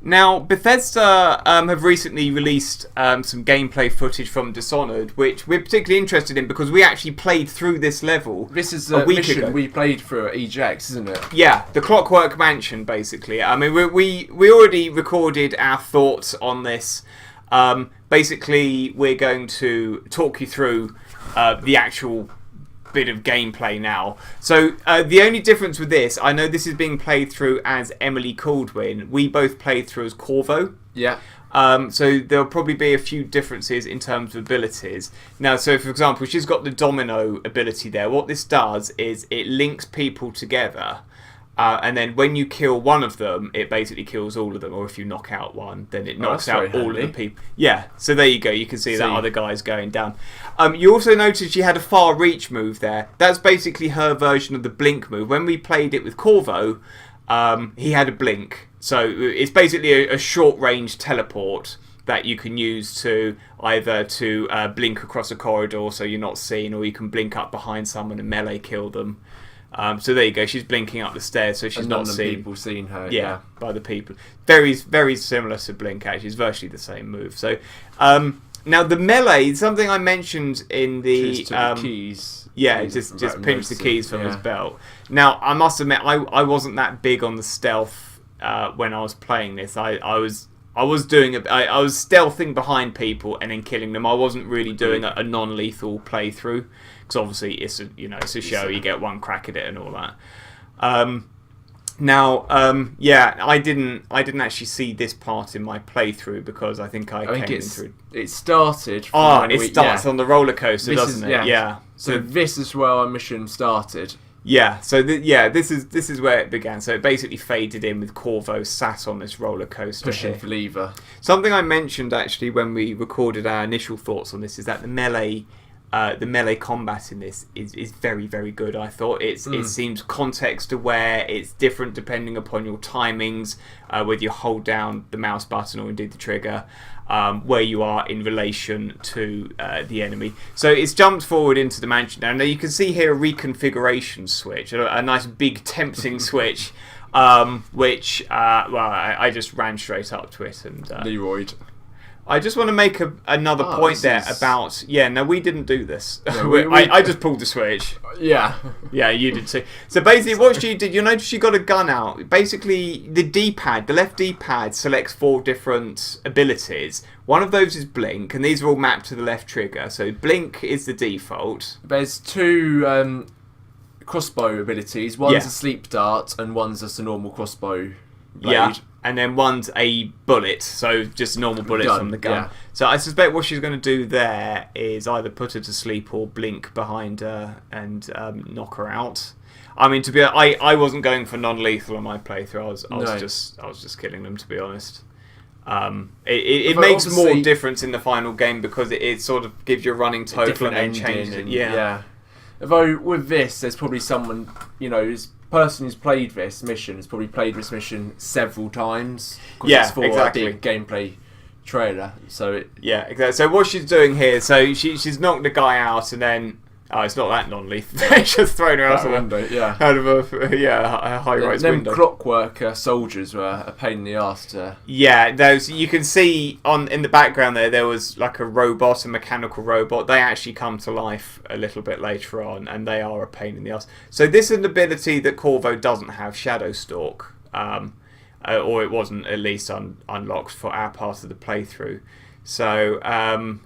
Now, Bethesda have recently released some gameplay footage from Dishonored, which we're particularly interested in because we actually played through this level. This is a mission ago. We played through at EJX, isn't it? Yeah, the Clockwork Mansion, basically. I mean, we already recorded our thoughts on this. Basically, we're going to talk you through the actual bit of gameplay now. So the only difference with this, I know this is being played through as Emily Caldwin. We both played through as Corvo. Yeah. So there'll probably be a few differences in terms of abilities. Now, so for example, she's got the domino ability there. What this does is it links people together. And then when you kill one of them, it basically kills all of them. Or if you knock out one, then it knocks out all of the people. Yeah, so there you go. You can see that other guy's going down. You also noticed she had a far reach move there. That's basically her version of the blink move. When we played it with Corvo, he had a blink. So it's basically a short range teleport that you can use to either blink across a corridor so you're not seen, or you can blink up behind someone and melee kill them. So there you go. She's blinking up the stairs, so she's not seen. People seeing her. Yeah, by the people. Very, very similar to Blink. Actually, it's virtually the same move. So now the melee, something I mentioned in the keys. Yeah, just pinch the keys from his belt. Now I must admit, I wasn't that big on the stealth when I was playing this. I was stealthing behind people and then killing them. I wasn't really doing a non-lethal playthrough. Because obviously it's a show, you get one crack at it and all that. I didn't actually see this part in my playthrough because I think it started. It starts on the roller coaster, doesn't it? Yeah. So this is where our mission started. Yeah. So this is where it began. So it basically faded in with Corvo sat on this roller coaster, pushing for lever. Something I mentioned actually when we recorded our initial thoughts on this is that the melee combat in this is very, very good. I thought it seems context aware. It's different depending upon your timings, whether you hold down the mouse button or indeed the trigger, where you are in relation to the enemy. So it's jumped forward into the mansion. Now you can see here a reconfiguration switch, a nice big tempting switch, which I just ran straight up to it and Leroyed. I just want to make another point there about... Yeah, no, we didn't do this. I just pulled the switch. Yeah. Yeah, you did too. So basically what she did, you notice she got a gun out. Basically, the left D-pad selects 4 different abilities. One of those is blink, and these are all mapped to the left trigger. So blink is the default. There's 2 crossbow abilities. One's a sleep dart, and one's just a normal crossbow blade. Yeah. And then one's a bullet, so just a normal bullet from the gun. Yeah. So I suspect what she's going to do there is either put her to sleep or blink behind her and knock her out. I mean, I wasn't going for non-lethal on my playthrough. I was just killing them, to be honest. It makes more difference in the final game because it sort of gives you a running total and then changes it. Yeah. Although with this, there's probably someone person who's played this mission has probably played this mission several times. Yeah, it's for exactly. A big gameplay trailer. So exactly. So what she's doing here, so she's knocked the guy out, and then it's not that non-lethal. She's just thrown her out of a high-rise window. Them clockwork soldiers were a pain in the arse to... Yeah, those you can see in the background there was like a mechanical robot. They actually come to life a little bit later on, and they are a pain in the arse. So this is an ability that Corvo doesn't have, Shadow Stalk, or it wasn't at least unlocked for our part of the playthrough. So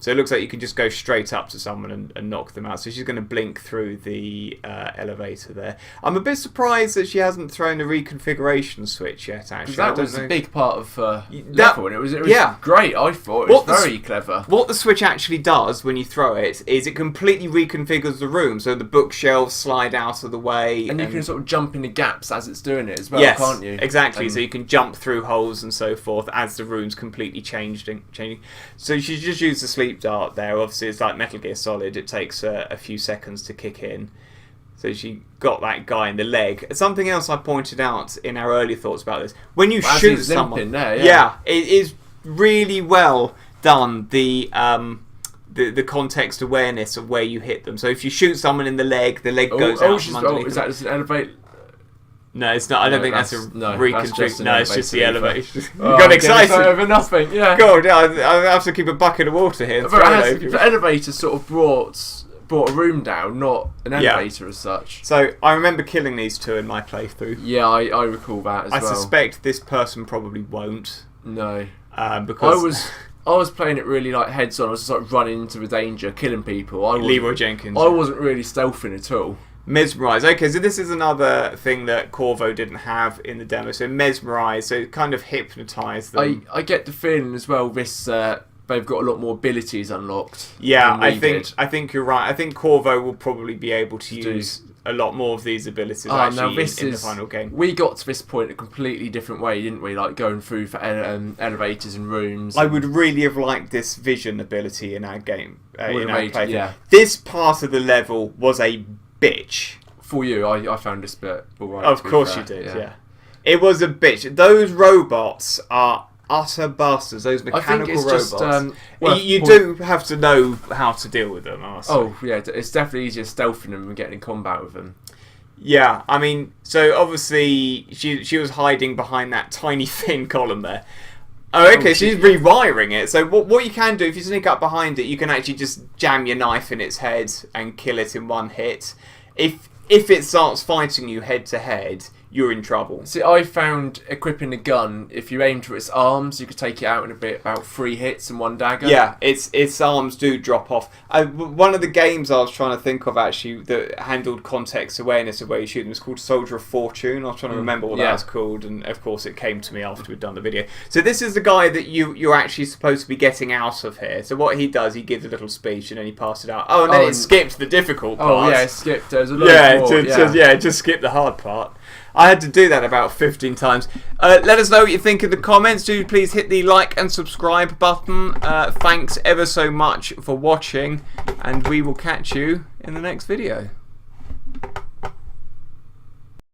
it looks like you can just go straight up to someone and knock them out. So she's going to blink through the elevator there. I'm a bit surprised that she hasn't thrown a reconfiguration switch yet, actually. That was a big part of level, and it was great, I thought. It was very clever. What the switch actually does when you throw it is it completely reconfigures the room. So the bookshelves slide out of the way. And you can sort of jump in the gaps as it's doing it as well, can't you? Exactly. So you can jump through holes and so forth as the room's completely changing. So she just used the sleep dart there. Obviously, it's like Metal Gear Solid. It takes a few seconds to kick in. So she got that guy in the leg. Something else I pointed out in our early thoughts about this. When you shoot someone... There, it is really well done, the context awareness of where you hit them. So if you shoot someone in the leg goes out from underneath. Is that just an elevate... No, it's not. I don't think that's a reconstruction. No, it's just the elevator. You got excited over nothing. Yeah. God, I have to keep a bucket of water here. The elevator sort of brought a room down, not an elevator as such. So I remember killing these two in my playthrough. Yeah, I recall that as well. I suspect this person probably won't. No, because I was playing it really like heads on. I was just like running into the danger, killing people. Leroy Jenkins. I wasn't really stealthing at all. Mesmerise. Okay, so this is another thing that Corvo didn't have in the demo. So mesmerise, so it kind of hypnotise them. I get the feeling as well. This they've got a lot more abilities unlocked. Yeah, I think you're right. I think Corvo will probably be able to use a lot more of these abilities in the final game. We got to this point a completely different way, didn't we? Like going through for elevators and rooms. I would really have liked this vision ability in our game. Yeah. This part of the level was a bitch. For you, I found this bit alright. Of course you did, yeah. It was a bitch. Those robots are utter bastards. Those mechanical robots. You do have to know how to deal with them, honestly. Oh, yeah. It's definitely easier stealthing them than getting in combat with them. Yeah, I mean, so obviously she was hiding behind that tiny thin column there. Oh, okay, so she's rewiring it. So what you can do, if you sneak up behind it, you can actually just jam your knife in its head and kill it in one hit. If it starts fighting you head to head, you're in trouble. See, I found equipping a gun, if you aimed for its arms, you could take it out in about 3 hits and 1 dagger. Yeah, its arms do drop off. One of the games I was trying to think of actually that handled context awareness of where you shoot them was called Soldier of Fortune. I was trying to remember what that was called, and of course it came to me after we'd done the video. So this is the guy that you're actually supposed to be getting out of here. So what he does, he gives a little speech and then he passes it out. Oh, and then it skipped the difficult part. Oh yeah, it skipped. There's a lot more. It just skipped the hard part. I had to do that about 15 times. Let us know what you think in the comments. Do please hit the like and subscribe button. Thanks ever so much for watching, and we will catch you in the next video.